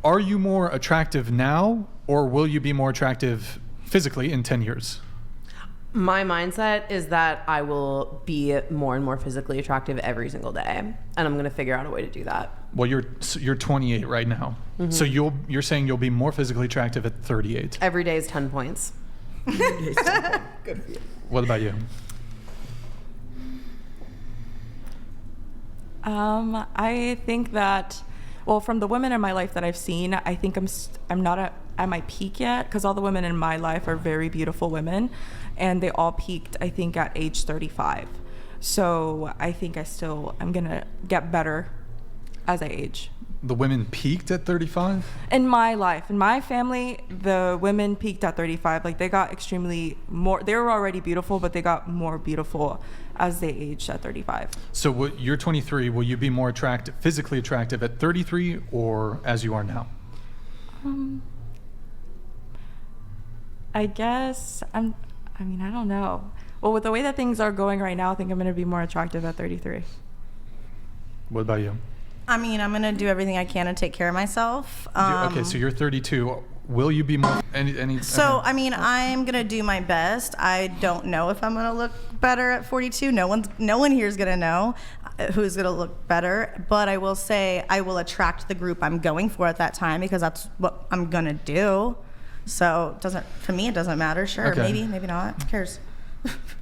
are you more attractive now, or will you be more attractive physically in 10 years? My mindset is that I will be more and more physically attractive every single day, and I'm going to figure out a way to do that. Well, you're 28 right now, so you're saying you'll be more physically attractive at 38. Every day is 10 points. Good for you. What about you? I think that, well, from the women in my life that I've seen, I think I'm not at my peak yet, because all the women in my life are very beautiful women, and they all peaked, I think, at age 35. So I think I'm gonna get better as I age. The women peaked at 35? In my life, in my family, the women peaked at 35. Like, they got extremely more, they were already beautiful, but they got more beautiful as they aged at 35. So you're 23, will you be more physically attractive at 33 or as you are now? I guess I don't know. Well, with the way that things are going right now, I think I'm going to be more attractive at 33. What about you? I mean, I'm going to do everything I can to take care of myself. Okay, so you're 32. Will you be more I'm going to do my best. I don't know if I'm going to look better at 42. No one here is going to know who's going to look better, but I will say I will attract the group I'm going for at that time, because that's what I'm going to do. So to me, it doesn't matter. Sure, okay. Maybe not. Who cares?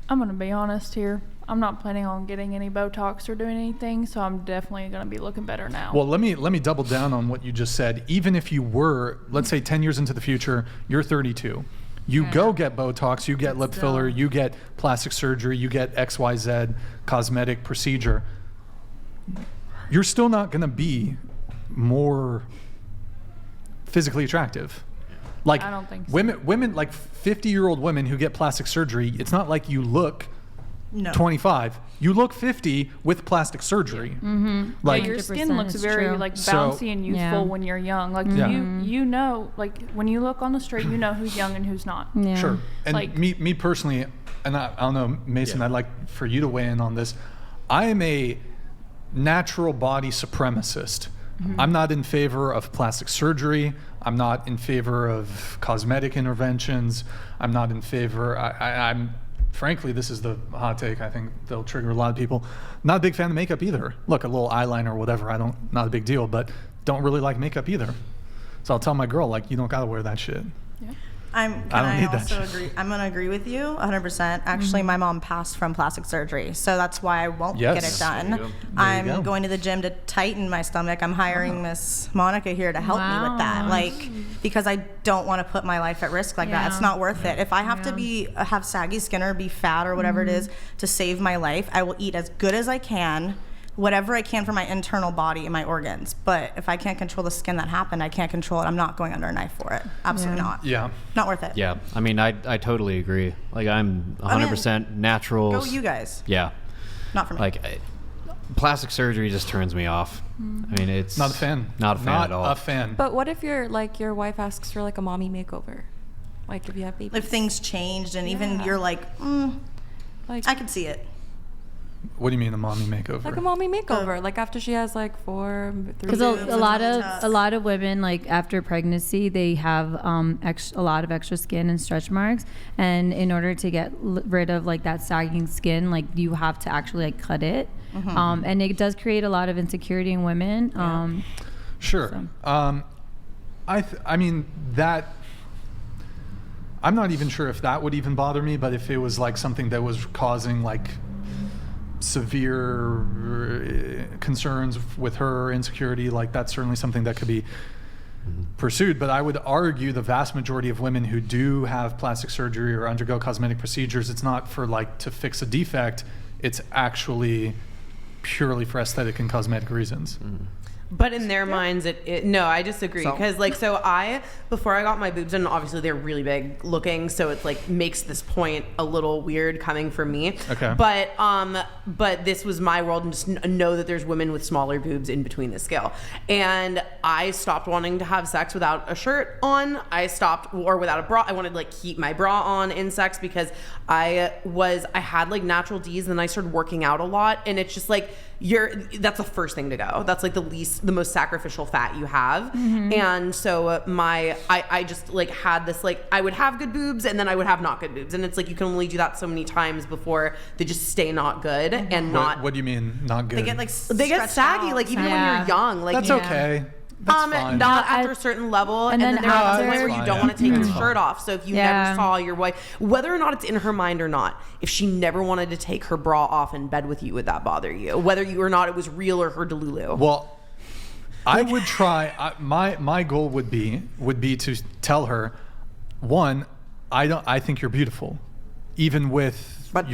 I'm going to be honest here. I'm not planning on getting any Botox or doing anything, so I'm definitely going to be looking better now. Well, let me double down on what you just said. Even if you were, let's say 10 years into the future, you're 32. You go get Botox, you get lip filler, you get plastic surgery, you get XYZ cosmetic procedure. You're still not going to be more physically attractive. Like, I don't think so. Women like 50-year-old women who get plastic surgery, it's not like you look 25. You look 50 with plastic surgery. Mm-hmm. Like, your skin looks very bouncy and youthful when you're young. Like you know, like when you look on the street, you know who's young and who's not. Yeah. Sure. And like, me personally, and I don't know, Mason, I'd like for you to weigh in on this. I am a natural body supremacist. Mm-hmm. I'm not in favor of plastic surgery. I'm not in favor of cosmetic interventions. I'm not in favor. I'm frankly, this is the hot take. I think they'll trigger a lot of people. Not a big fan of makeup either. Look, a little eyeliner or whatever, not a big deal, but don't really like makeup either. So I'll tell my girl, like, you don't gotta wear that shit. Yeah. I also agree. I'm going to agree with you 100%. Actually, my mom passed from plastic surgery, so that's why I won't get it done. I'm going to the gym to tighten my stomach. I'm hiring Miss Monica here to help me with that, like, because I don't want to put my life at risk like that. It's not worth it. If I have to have saggy skin or be fat or whatever it is to save my life, I will eat as good as I can, whatever I can for my internal body and my organs. But if I can't control the skin that happened, I can't control it. I'm not going under a knife for it. Absolutely not. Yeah. Not worth it. Yeah. I mean, I totally agree. Like, I'm 100% natural. Go you guys. Yeah. Not for me. Like, plastic surgery just turns me off. I mean, it's... Not a fan. Not a fan at all. Not a fan. But what if your wife asks for like a mommy makeover? Like, if you have babies? If things changed and even you're like, like, I could see it. What do you mean a mommy makeover? Like a mommy makeover, like after she has like 4, 3. Because a lot of women, like after pregnancy, they have a lot of extra skin and stretch marks, and in order to get rid of like that sagging skin, like you have to actually like cut it, and it does create a lot of insecurity in women. Sure. So. I mean that. I'm not even sure if that would even bother me, but if it was like something that was causing like severe concerns with her insecurity, like that's certainly something that could be pursued. But I would argue the vast majority of women who do have plastic surgery or undergo cosmetic procedures, it's not for like to fix a defect, it's actually purely for aesthetic and cosmetic reasons. But in their minds, no, I disagree. Because before I got my boobs done, obviously they're really big looking, so it's like makes this point a little weird coming from me. Okay. But but this was my world, and just know that there's women with smaller boobs in between the scale. And I stopped wanting to have sex without a shirt on. I stopped, or without a bra. I wanted to like keep my bra on in sex because I had like natural D's, and then I started working out a lot, and it's just like that's the first thing to go. That's like the most sacrificial fat you have. And so I just like had this, like I would have good boobs and then I would have not good boobs, and it's like you can only do that so many times before they just stay not good. And what do you mean not good? They get like they get saggy out. like even when you're young, like that's okay. That's fine. Not after a certain level, and then there are times where you don't want to take your shirt off. So if you never saw your wife, whether or not it's in her mind or not, if she never wanted to take her bra off in bed with you, would that bother you? Whether you or not it was real or her delulu. Well, I would try. My goal would be to tell her, one, I think you're beautiful, even with. But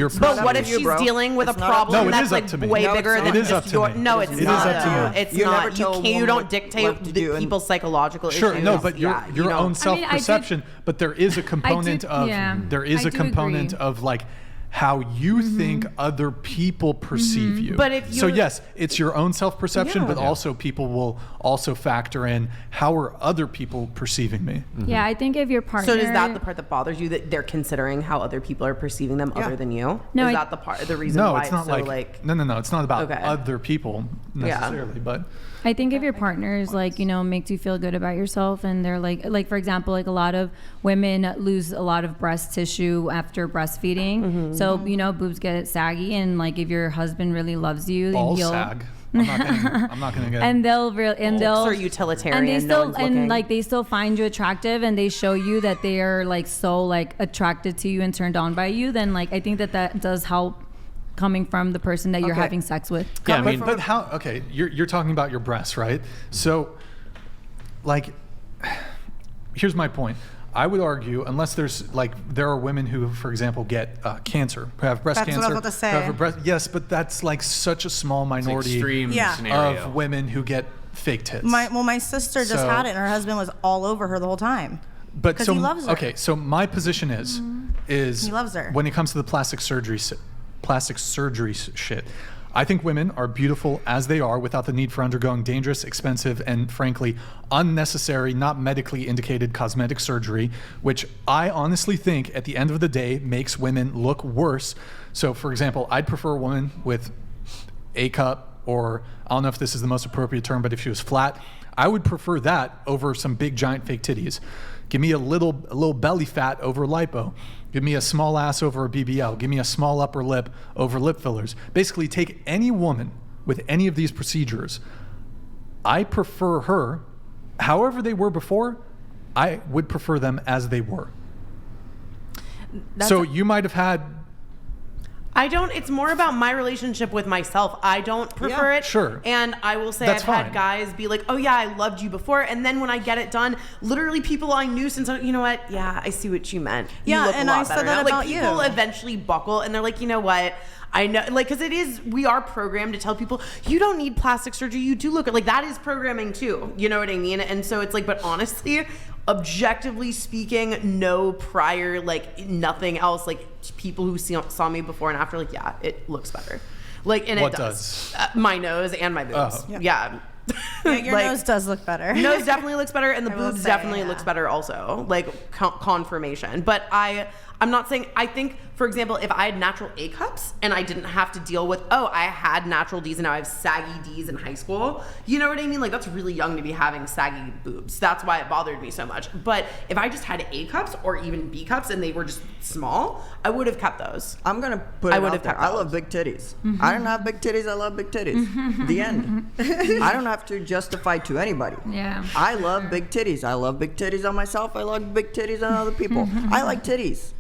what if she's dealing with a problem that's like way bigger than just your... No, it's not. It's not. You don't dictate people's psychological issues. Sure, no, but your own self-perception. But there is a component of like how you think other people perceive you. But if so yes, it's your own self-perception, but also people will also factor in how are other people perceiving me. Yeah, I think if your partner. So is that the part that bothers you, that they're considering how other people are perceiving them other than you? No, is that the reason why it's not so like no, it's not about other people necessarily, but I think if your partner is like, makes you feel good about yourself, and they're like for example, like a lot of women lose a lot of breast tissue after breastfeeding. So, boobs get saggy, and like if your husband really loves you, then he'll sag. I'm not gonna get. And they'll are utilitarian. And they still find you attractive, and they show you that they are like so like attracted to you and turned on by you. Then like I think that does help. Coming from the person that you're having sex with. Yeah, but how? Okay, you're talking about your breasts, right? So, like, here's my point. I would argue, unless there are women who, for example, get cancer, who have breast cancer. That's what I was about to say. Yes, but that's like such a small minority of women who get fake tits. My sister just had it, and her husband was all over her the whole time. But he loves her. Okay, so my position is he loves her. When it comes to the plastic surgery shit, I think women are beautiful as they are without the need for undergoing dangerous, expensive, and frankly unnecessary, not medically indicated cosmetic surgery, which I honestly think at the end of the day makes women look worse. So for example, I'd prefer a woman with A cup, or I don't know if this is the most appropriate term, but if she was flat, I would prefer that over some big giant fake titties. Give me a little belly fat over lipo. Give me a small ass over a BBL. Give me a small upper lip over lip fillers. Basically, take any woman with any of these procedures. I prefer her, however they were before, I would prefer them as they were. So you might have had... it's more about my relationship with myself. I don't prefer it. Sure. And I will say I've had guys be like, oh yeah, I loved you before. And then when I get it done, literally people I knew since, you know what? Yeah, I see what you meant. Yeah, you look and a lot I said better that now. about like, you. people eventually buckle and they're like, you know what? I know, like, because we are programmed to tell people, you don't need plastic surgery. You do look like that is programming too. You know what I mean? And so it's like, but honestly, objectively speaking, no prior, like nothing else, like people who saw me before and after, like, yeah, it looks better. Like, and what it does. My nose and my boobs. Yeah. Yeah. Your nose does look better. Nose definitely looks better, and the boobs definitely looks better also. Like confirmation. But I'm not saying, I think, for example, if I had natural A cups and I didn't have to deal with, I had natural D's and now I have saggy D's in high school. You know what I mean? Like, that's really young to be having saggy boobs. That's why it bothered me so much. But if I just had A cups or even B cups and they were just small, I would have kept those. I'm going to put it out there. I love big titties. I don't have big titties. I love big titties. The end. I don't have to justify to anybody. Yeah. I love big titties. I love big titties on myself. I love big titties on other people. I like titties.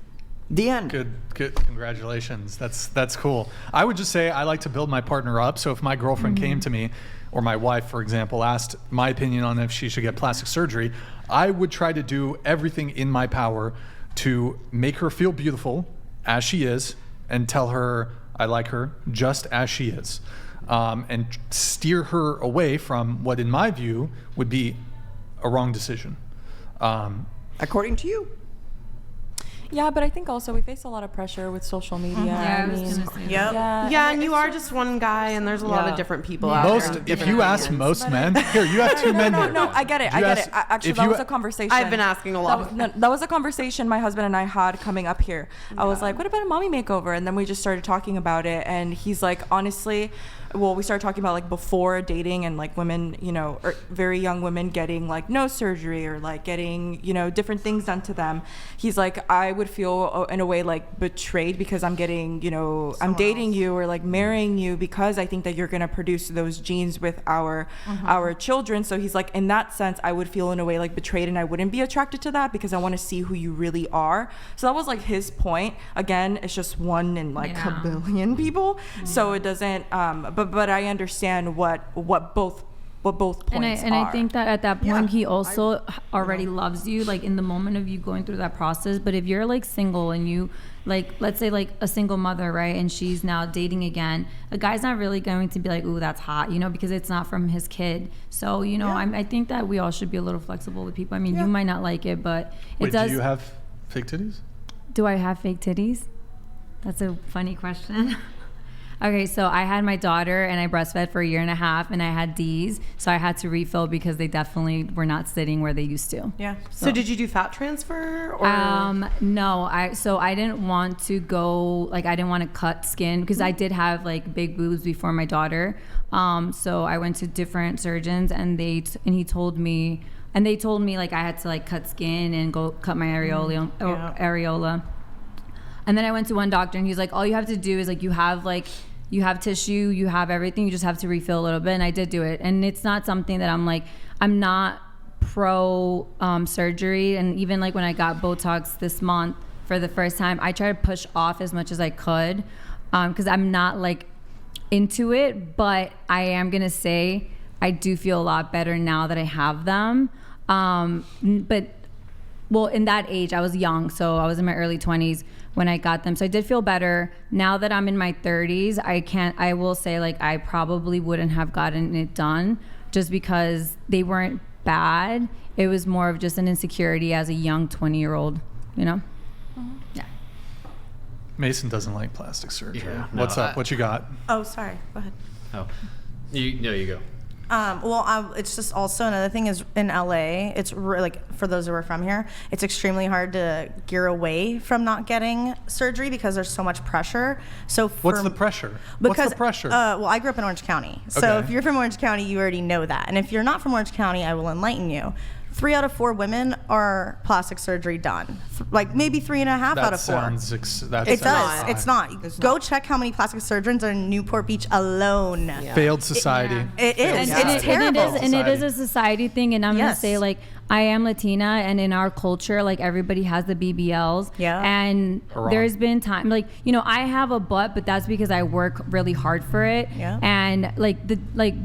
The end. Good. Congratulations. That's cool. I would just say I like to build my partner up. So if my girlfriend came to me, or my wife, for example, asked my opinion on if she should get plastic surgery, I would try to do everything in my power to make her feel beautiful as she is, and tell her I like her just as she is, and steer her away from what, in my view, would be a wrong decision. According to you. Yeah, but I think also we face a lot of pressure with social media. Yeah, I mean, Yeah, and you are just one guy, and there's a lot of different people out Most, there. if you ask most men, here you have two men here. No, I get it. Actually, that was a conversation. I've been asking a lot. That was a conversation my husband and I had coming up here. I was like, what about a mommy makeover? And then we just started talking about it. And he's like, honestly, well, we started talking about like before dating and like women, you know, or very young women getting like nose surgery or like getting, you know, different things done to them. He's like, I would feel in a way like betrayed because I'm getting, you know, I'm dating you or like marrying you because I think that you're going to produce those genes with our children. So he's like, in that sense, I would feel in a way like betrayed and I wouldn't be attracted to that because I want to see who you really are. So that was like his point. Again, it's just one in like a billion people. So it doesn't, but I understand what both points and are. I think that at that point he also already loves you, like in the moment of you going through that process. But if you're like single and you like, let's say like a single mother, right, and she's now dating again, a guy's not really going to be like, ooh, that's hot, you know, because it's not from his kid. So, you know, I think that we all should be a little flexible with people. I mean, you might not like it, but it does. Do you have fake titties? Do I have fake titties? That's a funny question. Okay, so I had my daughter and I breastfed for 1.5 years and I had D's, so I had to refill because they definitely were not sitting where they used to. Yeah. So did you do fat transfer or? No, I didn't want to go, like I didn't want to cut skin because I did have like big boobs before my daughter. So I went to different surgeons and they told me like I had to like cut skin and go cut my areola. And then I went to one doctor and he's like, all you have to do is like you have tissue, you have everything, you just have to refill a little bit. And I did do it. And it's not something that I'm not pro surgery. And even like when I got Botox this month for the first time, I tried to push off as much as I could because I'm not like into it. But I am going to say I do feel a lot better now that I have them. But in that age, I was young. So I was in my early 20s when I got them. So I did feel better. Now that I'm in my 30s, I will say like I probably wouldn't have gotten it done just because they weren't bad. It was more of just an insecurity as a young 20-year-old, you know? Yeah. Mason doesn't like plastic surgery. Yeah, What's up? What you got? Oh, sorry. Go ahead. Oh, you go. It's just also another thing is in LA, it's like for those who are from here, it's extremely hard to gear away from not getting surgery because there's so much pressure. So what's the pressure? Well, I grew up in Orange County. So if you're from Orange County, you already know that. And if you're not from Orange County, I will enlighten you. 3 out of 4 women are plastic surgery done. Like maybe 3.5 out of 4. It does. It's not. Go check how many plastic surgeons are in Newport Beach alone. Yeah. Failed society. It is. It's terrible. And it is a society thing. And I'm going to say like, I am Latina, and in our culture, like everybody has the BBLs. Yeah. And there's been time, like, you know, I have a butt, but that's because I work really hard for it. Yeah. And like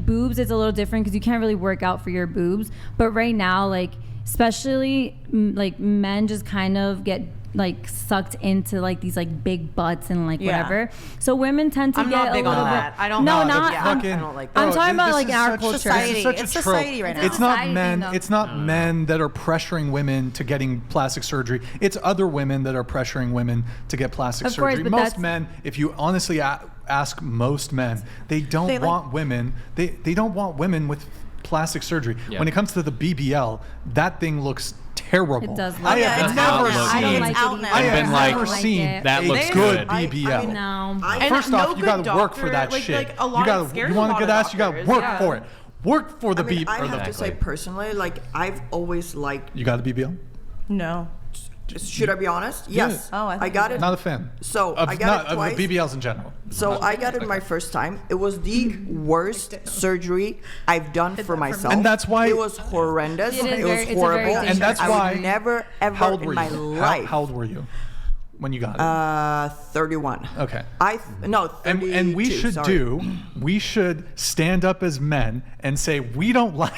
boobs, it's a little different because you can't really work out for your boobs. But right now, like, especially like men just kind of get like sucked into like these like big butts and like whatever. So women tend to I'm get not big a little on that. bit. I don't. No, know. not. I don't like that. I'm talking about like in our culture. Society. It's such a trope. Society right now. It's not men. Though. It's not men that are pressuring women to getting plastic surgery. It's other women that are pressuring women to get plastic surgery. But most men, if you honestly ask most men, they don't want women. They don't want women with plastic surgery. Yeah. When it comes to the BBL, that thing looks terrible. It does look I have never I don't seen. like it I either. have never seen that looks good good. BBL. No. First off, you got to work for that shit. Like a lot of you want a good ass, you got to work for it. Work for the BBL. I have to say personally, like I've always liked. You got a BBL? No. Should I be honest? Yes. Oh, I got it. Not a fan. So I got it twice. Of BBLs in general. So I got it my first time. It was the worst surgery I've done for myself. And that's why it was horrendous. It was horrible. And that's I why would never ever how old in were my you? life. How old were you when you got it? 31. Okay. 32, and we should stand up as men and say we don't like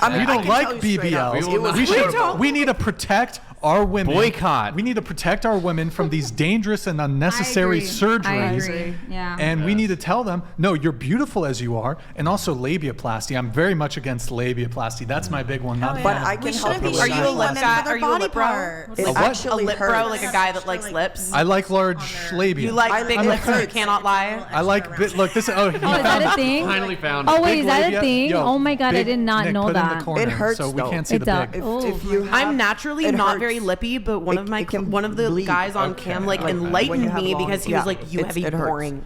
I can tell you straight up, BBLs. it was horrible. We need to protect our women boycott. We need to protect our women from these dangerous and unnecessary surgeries. I agree. Yeah. And we need to tell them, no, you're beautiful as you are. And also labiaplasty. I'm very much against labiaplasty. That's my big one. But I can help you. Are you a lip guy? Are you a lip bro? A lip bro, like a guy that likes lips? I like large labia. You like big lips so you cannot lie? I like look, this is is that a thing? Finally found it. Oh wait, is that labia? a thing? Yo, Oh my god, I big did not Nick, know put it in that. the corner, It hurts, so we though. can't see It the does. big. If you have, I'm naturally it not hurts. very lippy, but one of It can the bleed. guys on cam like when enlightened you have me long- because he was like, "You have a it hurts. boring